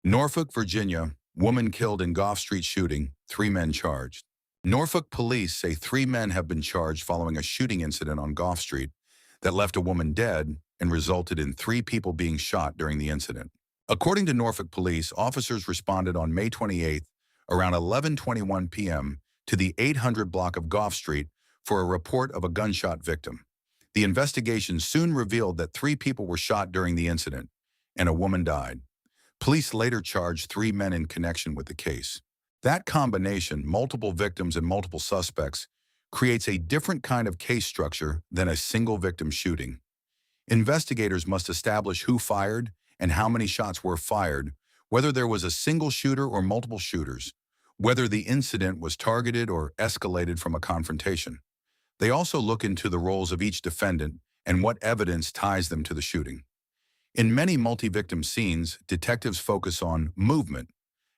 Norfolk, Virginia, woman killed in Goff Street shooting, 3 men charged. Norfolk police say 3 men have been charged following a shooting incident on Goff Street that left a woman dead and resulted in 3 people being shot during the incident. According to Norfolk police, officers responded on May 28th around 11:21 p.m. to the 800 block of Goff Street for a report of a gunshot victim. The investigation soon revealed that 3 people were shot during the incident, and a woman died. Police later charged 3 men in connection with the case. That combination, multiple victims and multiple suspects, creates a different kind of case structure than a single victim shooting. Investigators must establish who fired and how many shots were fired, whether there was a single shooter or multiple shooters, whether the incident was targeted or escalated from a confrontation. They also look into the roles of each defendant and what evidence ties them to the shooting. In many multi-victim scenes, detectives focus on movement,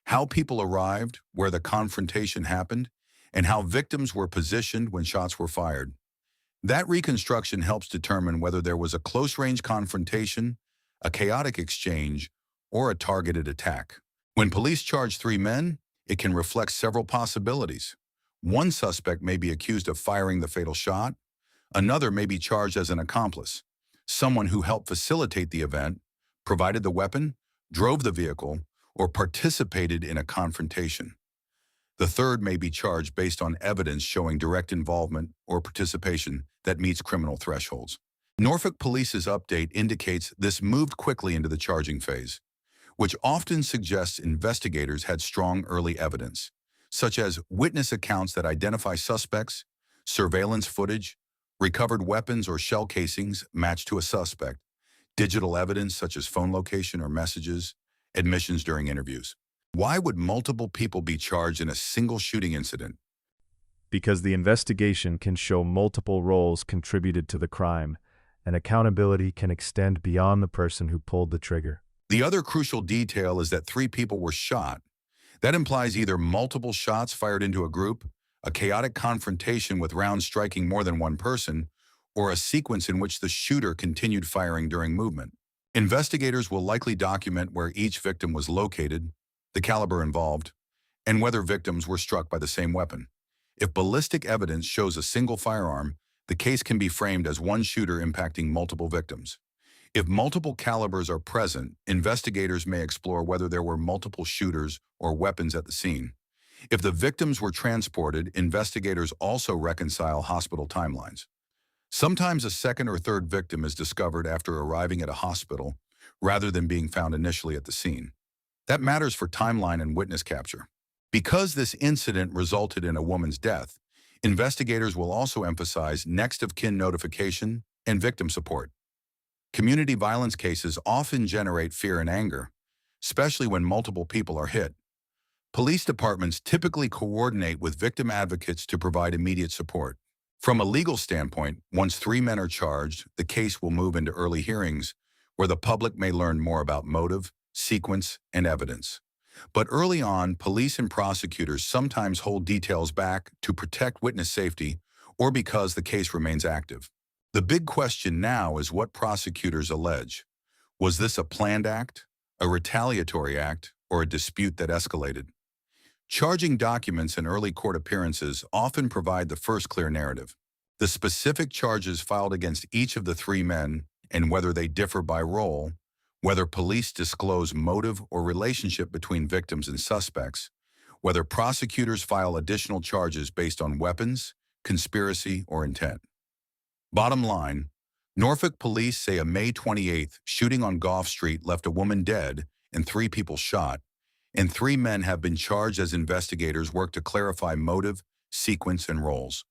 how people arrived, where the confrontation happened, and how victims were positioned when shots were fired. That reconstruction helps determine whether there was a close-range confrontation, a chaotic exchange, or a targeted attack. When police charge 3 men, it can reflect several possibilities. One suspect may be accused of firing the fatal shot. Another may be charged as an accomplice, someone who helped facilitate the event, provided the weapon, drove the vehicle, or participated in a confrontation. The third may be charged based on evidence showing direct involvement or participation that meets criminal thresholds. Norfolk Police's update indicates this moved quickly into the charging phase, which often suggests investigators had strong early evidence, such as witness accounts that identify suspects, surveillance footage, recovered weapons or shell casings matched to a suspect, digital evidence such as phone location or messages, admissions during interviews. Why would multiple people be charged in a single shooting incident? Because the investigation can show multiple roles contributed to the crime, and accountability can extend beyond the person who pulled the trigger. The other crucial detail is that 3 people were shot. That implies either multiple shots fired into a group, a chaotic confrontation with rounds striking more than one person, or a sequence in which the shooter continued firing during movement. Investigators will likely document where each victim was located, the caliber involved, and whether victims were struck by the same weapon. If ballistic evidence shows a single firearm, the case can be framed as one shooter impacting multiple victims. If multiple calibers are present, investigators may explore whether there were multiple shooters or weapons at the scene. If the victims were transported, investigators also reconcile hospital timelines. Sometimes a second or third victim is discovered after arriving at a hospital rather than being found initially at the scene. That matters for timeline and witness capture. Because this incident resulted in a woman's death, investigators will also emphasize next-of-kin notification and victim support. Community violence cases often generate fear and anger, especially when multiple people are hit. Police departments typically coordinate with victim advocates to provide immediate support. From a legal standpoint, once 3 men are charged, the case will move into early hearings where the public may learn more about motive, sequence, and evidence. But early on, police and prosecutors sometimes hold details back to protect witness safety or because the case remains active. The big question now is what prosecutors allege. Was this a planned act, a retaliatory act, or a dispute that escalated? Charging documents and early court appearances often provide the first clear narrative. The specific charges filed against each of the 3 men and whether they differ by role, whether police disclose motive or relationship between victims and suspects, whether prosecutors file additional charges based on weapons, conspiracy, or intent. Bottom line, Norfolk police say a May 28th shooting on Goff Street left a woman dead and 3 people shot, and 3 men have been charged as investigators work to clarify motive, sequence, and roles.